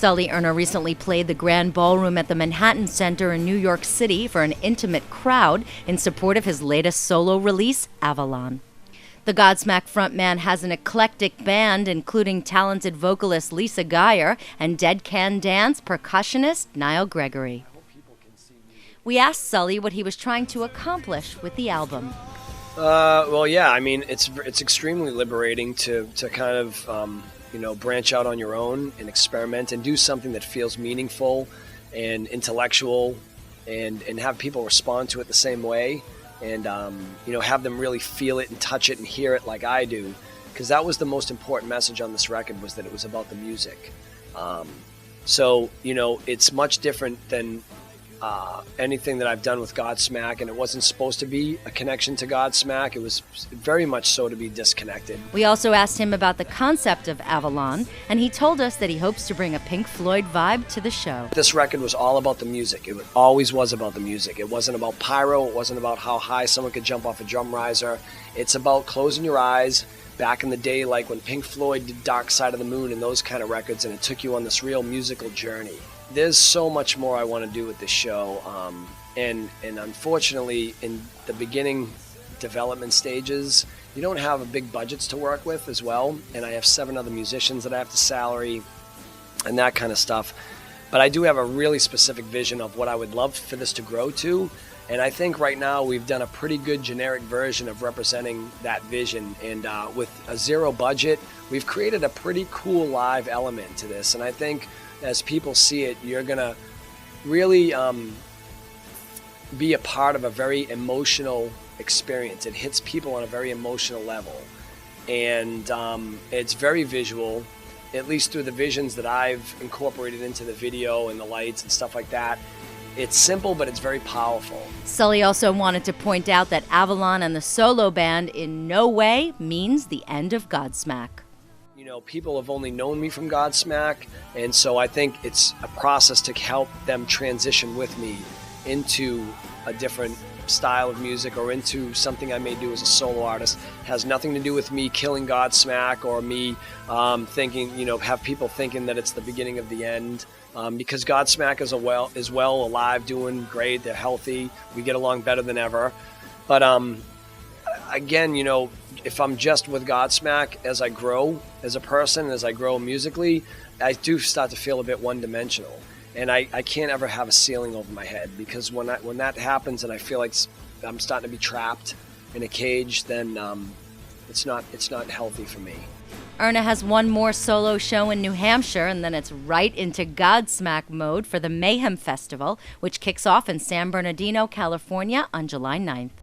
Sully Erna recently played the Grand Ballroom at the Manhattan Center in New York City for an intimate crowd in support of his latest solo release, Avalon. The Godsmack frontman has an eclectic band, including talented vocalist Lisa Geyer and Dead Can Dance percussionist Niall Gregory. We asked Sully what he was trying to accomplish with the album. Well, yeah, I mean, it's extremely liberating to kind of, branch out on your own and experiment and do something that feels meaningful and intellectual and have people respond to it the same way and, have them really feel it and touch it and hear it like I do. Because that was the most important message on this record, was that it was about the music. It's much different than anything that I've done with Godsmack, and it wasn't supposed to be a connection to Godsmack. It was very much so to be disconnected. We also asked him about the concept of Avalon, and he told us that he hopes to bring a Pink Floyd vibe to the show. This record was all about the music. It always was about the music. It wasn't about pyro. It wasn't about how high someone could jump off a drum riser. It's about closing your eyes. Back in the day, like when Pink Floyd did Dark Side of the Moon and those kind of records, and it took you on this real musical journey. There's so much more I want to do with this show, and unfortunately, in the beginning development stages, you don't have big budgets to work with as well, and I have 7 other musicians that I have to salary and that kind of stuff. But I do have a really specific vision of what I would love for this to grow to, and I think right now we've done a pretty good generic version of representing that vision, and with a 0 budget, we've created a pretty cool live element to this, and I think as people see it, you're going to really be a part of a very emotional experience. It hits people on a very emotional level. And it's very visual, at least through the visions that I've incorporated into the video and the lights and stuff like that. It's simple, but it's very powerful. Sully also wanted to point out that Avalon and the solo band in no way means the end of Godsmack. People have only known me from Godsmack, and so I think it's a process to help them transition with me into a different style of music or into something I may do as a solo artist. It has nothing to do with me killing Godsmack or me thinking, have people thinking that it's the beginning of the end. Because Godsmack is well alive, doing great, they're healthy, we get along better than ever. But again, if I'm just with Godsmack, as I grow as a person, as I grow musically, I do start to feel a bit one-dimensional. And I can't ever have a ceiling over my head, because when that happens and I feel like I'm starting to be trapped in a cage, then it's not healthy for me. Erna has one more solo show in New Hampshire, and then it's right into Godsmack mode for the Mayhem Festival, which kicks off in San Bernardino, California on July 9th.